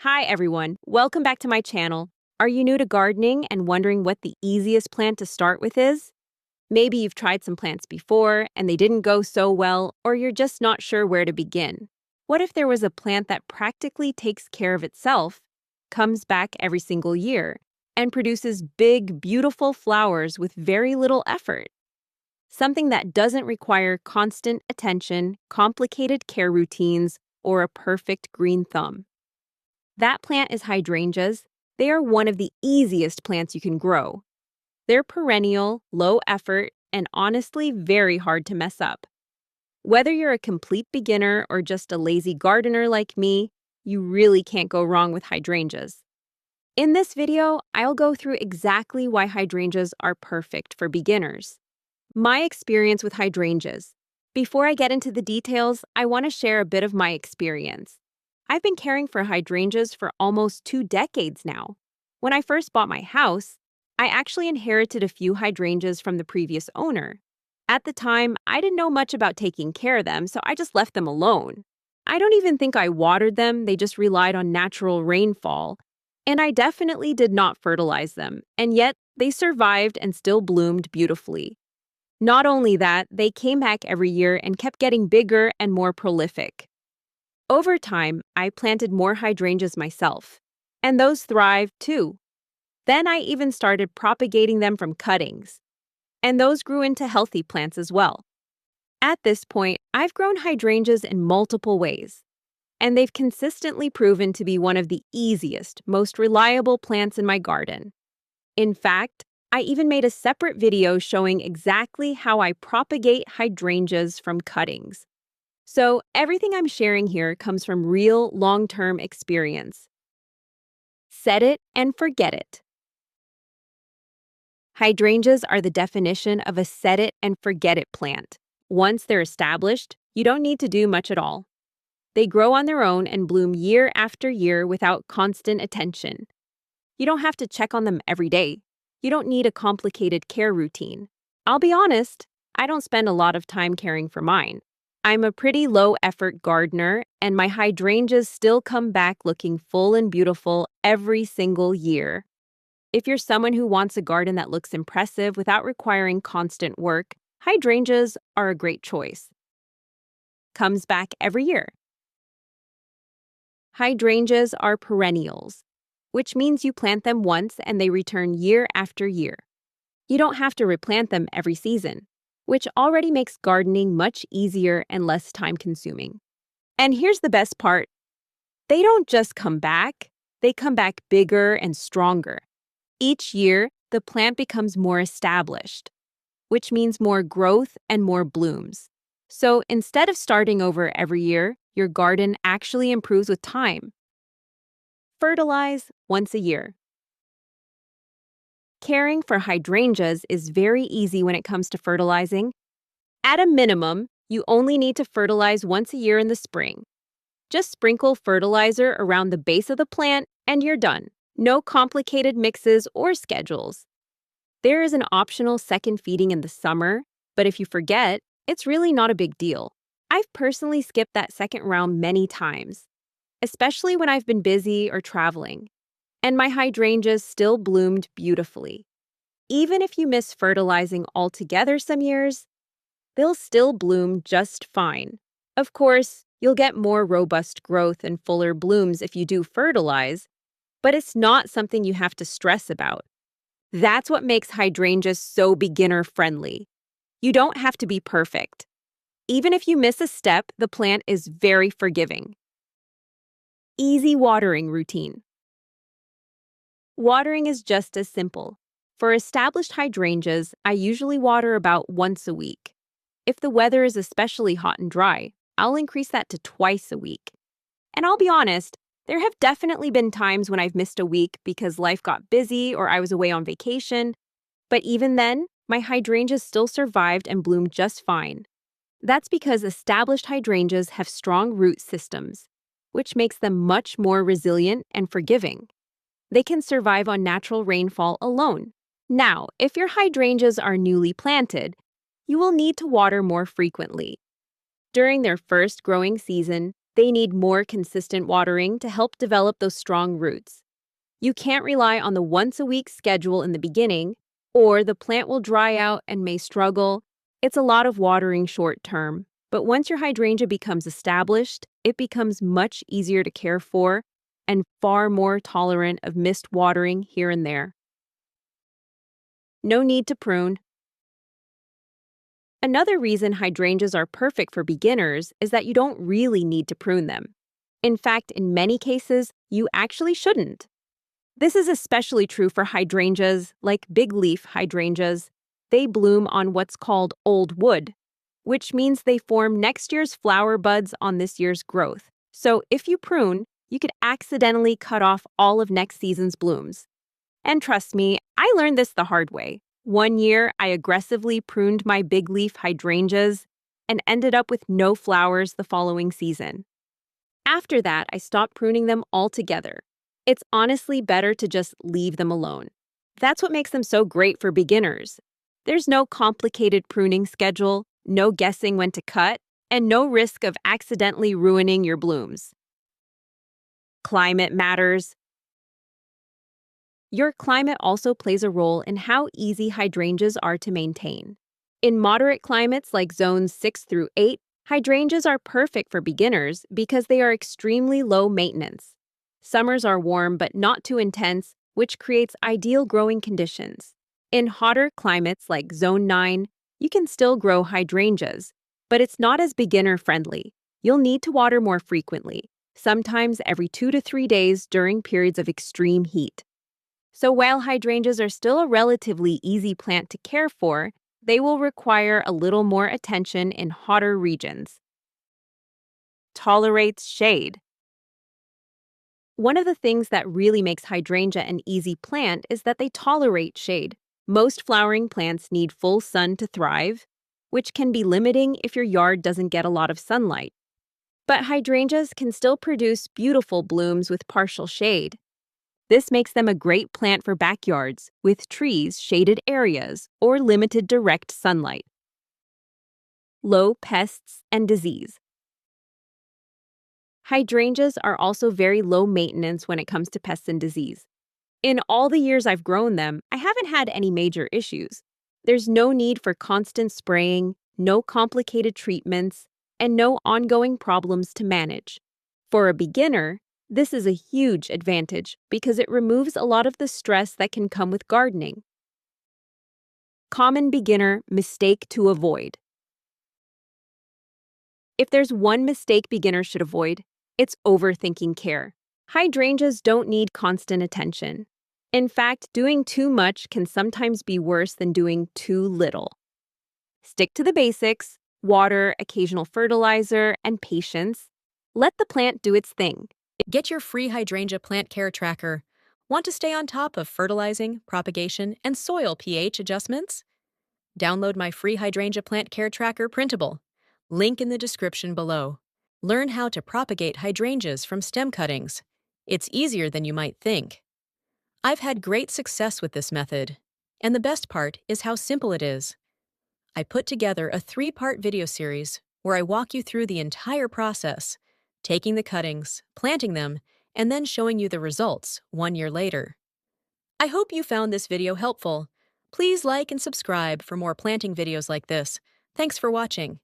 Hi everyone, welcome back to my channel. Are you new to gardening and wondering what the easiest plant to start with is? Maybe you've tried some plants before and they didn't go so well, or you're just not sure where to begin. What if there was a plant that practically takes care of itself, comes back every single year, and produces big, beautiful flowers with very little effort? Something that doesn't require constant attention, complicated care routines, or a perfect green thumb. That plant is hydrangeas. They are one of the easiest plants you can grow. They're perennial, low effort, and honestly very hard to mess up. Whether you're a complete beginner or just a lazy gardener like me, you really can't go wrong with hydrangeas. In this video, I'll go through exactly why hydrangeas are perfect for beginners. My experience with hydrangeas. Before I get into the details, I want to share a bit of my experience. I've been caring for hydrangeas for almost 2 decades now. When I first bought my house, I actually inherited a few hydrangeas from the previous owner. At the time, I didn't know much about taking care of them, so I just left them alone. I don't even think I watered them, they just relied on natural rainfall. And I definitely did not fertilize them, and yet they survived and still bloomed beautifully. Not only that, they came back every year and kept getting bigger and more prolific. Over time, I planted more hydrangeas myself, and those thrived too. Then I even started propagating them from cuttings, and those grew into healthy plants as well. At this point, I've grown hydrangeas in multiple ways, and they've consistently proven to be one of the easiest, most reliable plants in my garden. In fact, I even made a separate video showing exactly how I propagate hydrangeas from cuttings. So everything I'm sharing here comes from real long-term experience. Set it and forget it. Hydrangeas are the definition of a set it and forget it plant. Once they're established, you don't need to do much at all. They grow on their own and bloom year after year without constant attention. You don't have to check on them every day. You don't need a complicated care routine. I'll be honest, I don't spend a lot of time caring for mine. I'm a pretty low-effort gardener, and my hydrangeas still come back looking full and beautiful every single year. If you're someone who wants a garden that looks impressive without requiring constant work, hydrangeas are a great choice. Comes back every year. Hydrangeas are perennials, which means you plant them once and they return year after year. You don't have to replant them every season, which already makes gardening much easier and less time-consuming. And here's the best part. They don't just come back, they come back bigger and stronger. Each year, the plant becomes more established, which means more growth and more blooms. So instead of starting over every year, your garden actually improves with time. Fertilize once a year. Caring for hydrangeas is very easy when it comes to fertilizing. At a minimum, you only need to fertilize once a year in the spring. Just sprinkle fertilizer around the base of the plant and you're done. No complicated mixes or schedules. There is an optional second feeding in the summer, but if you forget, it's really not a big deal. I've personally skipped that second round many times, especially when I've been busy or traveling. And my hydrangeas still bloomed beautifully. Even if you miss fertilizing altogether some years, they'll still bloom just fine. Of course, you'll get more robust growth and fuller blooms if you do fertilize, but it's not something you have to stress about. That's what makes hydrangeas so beginner-friendly. You don't have to be perfect. Even if you miss a step, the plant is very forgiving. Easy watering routine. Watering is just as simple. For established hydrangeas, I usually water about once a week. If the weather is especially hot and dry, I'll increase that to twice a week. And I'll be honest, there have definitely been times when I've missed a week because life got busy or I was away on vacation. But even then, my hydrangeas still survived and bloomed just fine. That's because established hydrangeas have strong root systems, which makes them much more resilient and forgiving. They can survive on natural rainfall alone. Now, if your hydrangeas are newly planted, you will need to water more frequently. During their first growing season, They need more consistent watering to help develop those strong roots. You can't rely on the once-a-week schedule in the beginning, or the plant will dry out and may struggle. It's a lot of watering short term, but once your hydrangea becomes established, it becomes much easier to care for and far more tolerant of missed watering here and there. No need to prune. Another reason hydrangeas are perfect for beginners is that you don't really need to prune them. In fact, in many cases, you actually shouldn't. This is especially true for hydrangeas, like big leaf hydrangeas. They bloom on what's called old wood, which means they form next year's flower buds on this year's growth. So if you prune, you could accidentally cut off all of next season's blooms. And trust me, I learned this the hard way. One year, I aggressively pruned my big leaf hydrangeas and ended up with no flowers the following season. After that, I stopped pruning them altogether. It's honestly better to just leave them alone. That's what makes them so great for beginners. There's no complicated pruning schedule, no guessing when to cut, and no risk of accidentally ruining your blooms. Climate matters. Your climate also plays a role in how easy hydrangeas are to maintain. In moderate climates like zones 6 through 8, hydrangeas are perfect for beginners because they are extremely low maintenance. Summers are warm but not too intense, which creates ideal growing conditions. In hotter climates like Zone 9, you can still grow hydrangeas, but it's not as beginner-friendly. You'll need to water more frequently, sometimes every 2 to 3 days during periods of extreme heat. So while hydrangeas are still a relatively easy plant to care for, they will require a little more attention in hotter regions. Tolerates shade. One of the things that really makes hydrangea an easy plant is that they tolerate shade. Most flowering plants need full sun to thrive, which can be limiting if your yard doesn't get a lot of sunlight. But hydrangeas can still produce beautiful blooms with partial shade. This makes them a great plant for backyards with trees, shaded areas, or limited direct sunlight. Low pests and disease. Hydrangeas are also very low maintenance when it comes to pests and disease. In all the years I've grown them, I haven't had any major issues. There's no need for constant spraying, no complicated treatments, and no ongoing problems to manage. For a beginner, this is a huge advantage because it removes a lot of the stress that can come with gardening. Common beginner mistake to avoid. If there's one mistake beginners should avoid, it's overthinking care. Hydrangeas don't need constant attention. In fact, doing too much can sometimes be worse than doing too little. Stick to the basics: water, occasional fertilizer, and patience. Let the plant do its thing. Get your free hydrangea plant care tracker. Want to stay on top of fertilizing, propagation, and soil pH adjustments? Download my free hydrangea plant care tracker printable. Link in the description below. Learn how to propagate hydrangeas from stem cuttings. It's easier than you might think. I've had great success with this method, and the best part is how simple it is. I put together a 3-part video series where I walk you through the entire process, taking the cuttings, planting them, and then showing you the results 1 year later. I hope you found this video helpful. Please like and subscribe for more planting videos like this. Thanks for watching.